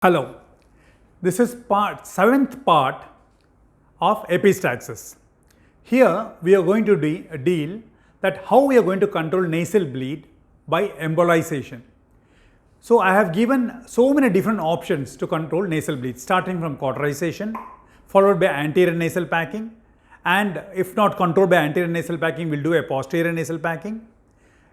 Hello, this is seventh part of epistaxis. Here we are going to deal that how we are going to control nasal bleed by embolization. So I have given so many different options to control nasal bleed, starting from cauterization, followed by anterior nasal packing, and if not controlled by anterior nasal packing, we'll do a posterior nasal packing.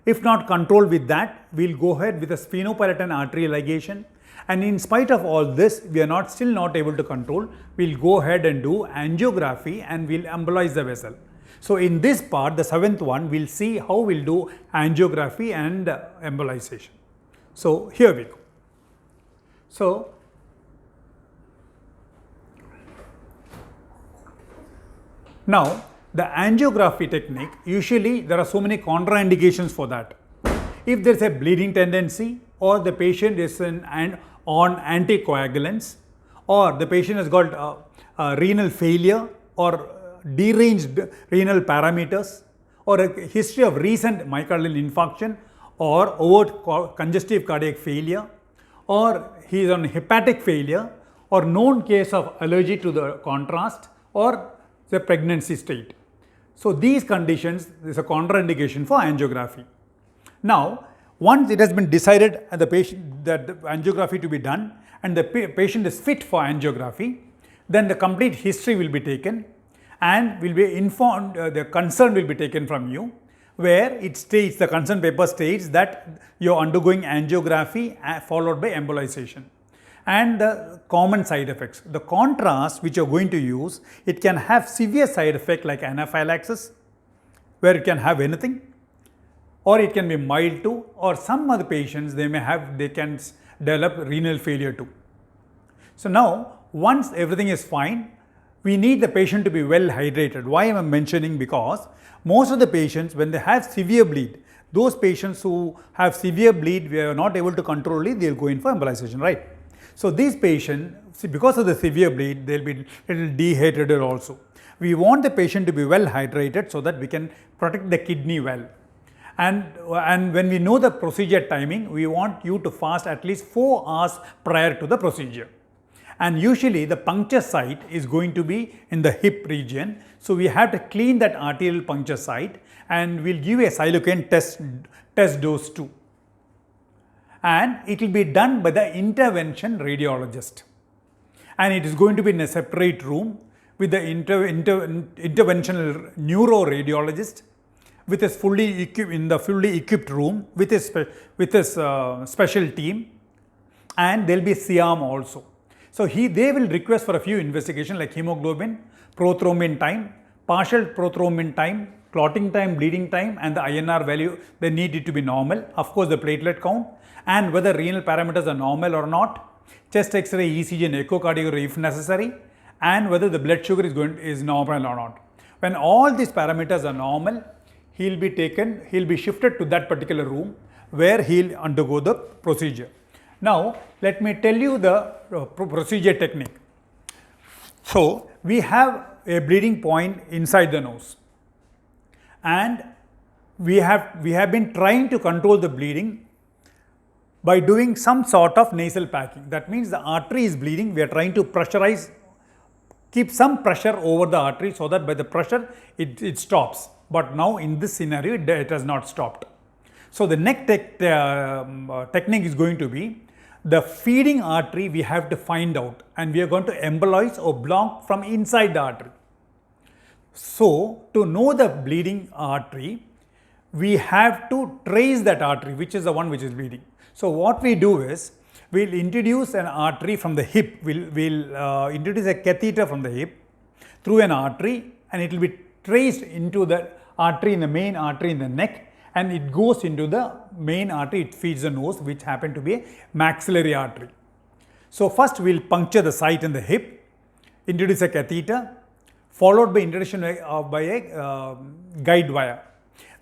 If not controlled with that, we'll go ahead with a sphenopalatine artery ligation. And in spite of all this, we are still not able to control. We'll go ahead and do angiography and we'll embolize the vessel. So in this part, the seventh one, we'll see how we'll do angiography and embolization. So here we go. So now the angiography technique, usually there are so many contraindications for that. If there is a bleeding tendency, or the patient is on anticoagulants, or the patient has got renal failure or deranged renal parameters, or a history of recent myocardial infarction or overt congestive cardiac failure, or he is on hepatic failure, or known case of allergy to the contrast, or the pregnancy state. So these conditions is a contraindication for angiography. Now, once it has been decided at the patient that the angiography to be done and the patient is fit for angiography, then the complete history will be taken and will be informed, the concern will be taken from you, where it states, the concern paper states that you are undergoing angiography followed by embolization. And the common side effects. The contrast which you are going to use, it can have severe side effect like anaphylaxis, where it can have anything, or it can be mild too, or some other patients they can develop renal failure too. So now, once everything is fine, we need the patient to be well hydrated. Why am I mentioning? Because most of the patients, when they have severe bleed, those patients who have severe bleed, we are not able to control it, they'll go in for embolization, right? So these patients, because of the severe bleed, they'll be little dehydrated also. We want the patient to be well hydrated so that we can protect the kidney well. And when we know the procedure timing, we want you to fast at least 4 hours prior to the procedure. And usually the puncture site is going to be in the hip region. So we have to clean that arterial puncture site, and we'll give a Silocaine test dose too. And it will be done by the intervention radiologist. And it is going to be in a separate room with the interventional neuroradiologist, with his fully equipped room with his special team, and there will be CRM also. So they will request for a few investigations like hemoglobin, prothrombin time, partial prothrombin time, clotting time, bleeding time, and the INR value. They need it to be normal. Of course, the platelet count and whether renal parameters are normal or not, chest X-ray, ECG, and echocardiography if necessary, and whether the blood sugar is normal or not. When all these parameters are normal, he'll be shifted to that particular room where he'll undergo the procedure. Now, let me tell you the procedure technique. So, we have a bleeding point inside the nose, and we have been trying to control the bleeding by doing some sort of nasal packing. That means the artery is bleeding, we are trying to pressurize, keep some pressure over the artery so that by the pressure it stops. But now in this scenario, it has not stopped. So the next technique is going to be the feeding artery we have to find out, and we are going to embolize or block from inside the artery. So to know the bleeding artery, we have to trace that artery, which is the one which is bleeding. So what we do is, we'll introduce an artery from the hip, we'll introduce a catheter from the hip through an artery, and it will be traced into the artery, in the main artery in the neck, and it goes into the main artery, it feeds the nose, which happen to be a maxillary artery. So first we'll puncture the site in the hip, introduce a catheter, followed by introduction by a guide wire.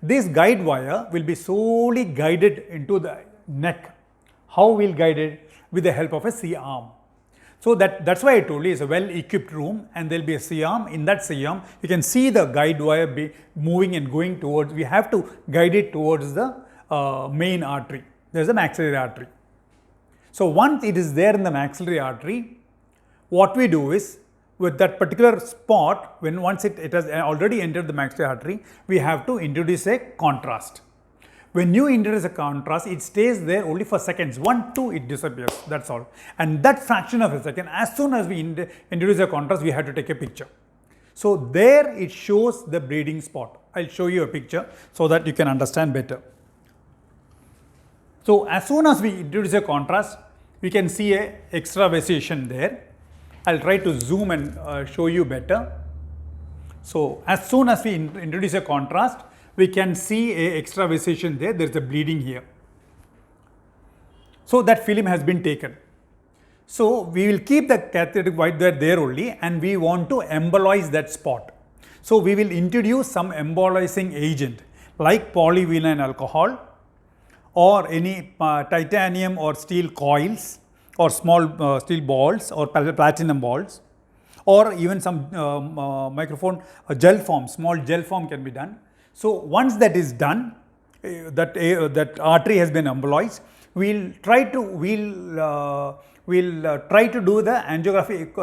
This guide wire will be solely guided into the neck. How we'll guide it? With the help of a C-arm. So that's why I told you it's a well equipped room, and there will be a C-arm. In that C-arm, you can see the guide wire be moving and going towards, we have to guide it towards the main artery. There is a maxillary artery. So once it is there in the maxillary artery, what we do is, with that particular spot, when once it has already entered the maxillary artery, we have to introduce a contrast. When you introduce a contrast, it stays there only for seconds. 1, 2, it disappears. That's all. And that fraction of a second, as soon as we introduce a contrast, we have to take a picture. So there it shows the bleeding spot. I'll show you a picture so that you can understand better. So as soon as we introduce a contrast, we can see a extravasation there. I'll try to zoom and show you better. So as soon as we introduce a contrast, we can see a extravasation there. There's a bleeding here. So that film has been taken. So we will keep the catheter white there only, and we want to embolize that spot. So we will introduce some embolizing agent like polyvinyl alcohol or any titanium or steel coils or small steel balls or platinum balls, or even some microphone gel form, small gel form can be done. So once that is done, that artery has been embolized, we'll try to do the angiography,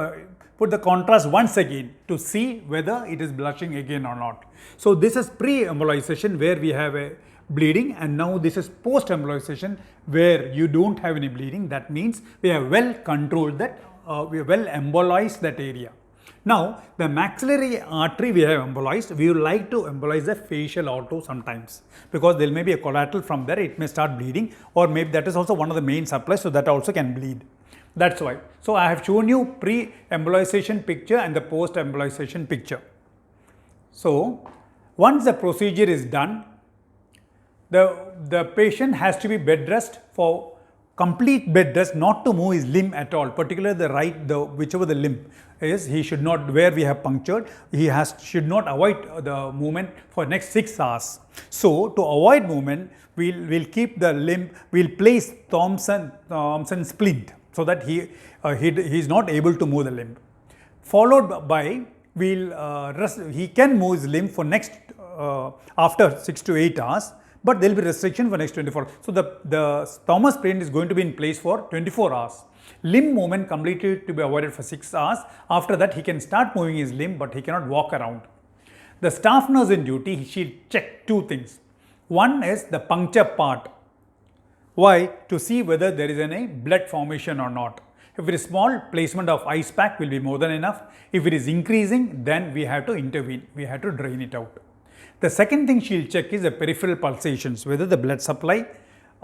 put the contrast once again to see whether it is blushing again or not. So this is pre-embolization where we have a bleeding, and now this is post-embolization where you don't have any bleeding. That means we have well controlled that, we have well embolized that area. Now the maxillary artery we have embolized, we would like to embolize the facial also sometimes, because there may be a collateral from there, it may start bleeding, or maybe that is also one of the main supplies, so that also can bleed. That's why. So I have shown you pre-embolization picture and the post-embolization picture. So once the procedure is done, the patient has to be bed rest for complete bed rest, not to move his limb at all, particularly whichever the limb is, he should not, where we have punctured, he should not avoid the movement for next 6 hours. So to avoid movement, we'll keep the limb, we'll place Thompson splint so that he is not able to move the limb. Followed by, he can move his limb for next after 6 to 8 hours. But there will be restriction for next 24 hours. So the Thompson splint is going to be in place for 24 hours. Limb movement completely to be avoided for 6 hours. After that, he can start moving his limb, but he cannot walk around. The staff nurse in duty, she'll check 2 things. One is the puncture part. Why? To see whether there is any blood formation or not. If it is small, placement of ice pack will be more than enough. If it is increasing, then we have to intervene. We have to drain it out. The second thing she'll check is the peripheral pulsations, whether the blood supply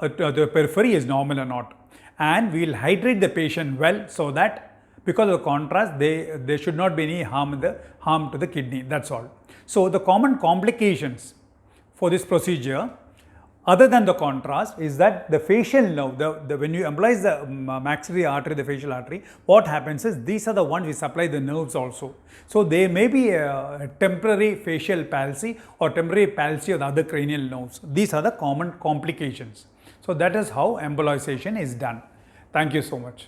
to the periphery is normal or not. And we will hydrate the patient well, so that because of the contrast, there should not be any harm to the kidney. That's all. So the common complications for this procedure, other than the contrast, is that the facial nerve, when you embolize the maxillary artery, the facial artery, what happens is these are the ones which supply the nerves also. So there may be a temporary facial palsy or temporary palsy of the other cranial nerves. These are the common complications. So that is how embolization is done. Thank you so much.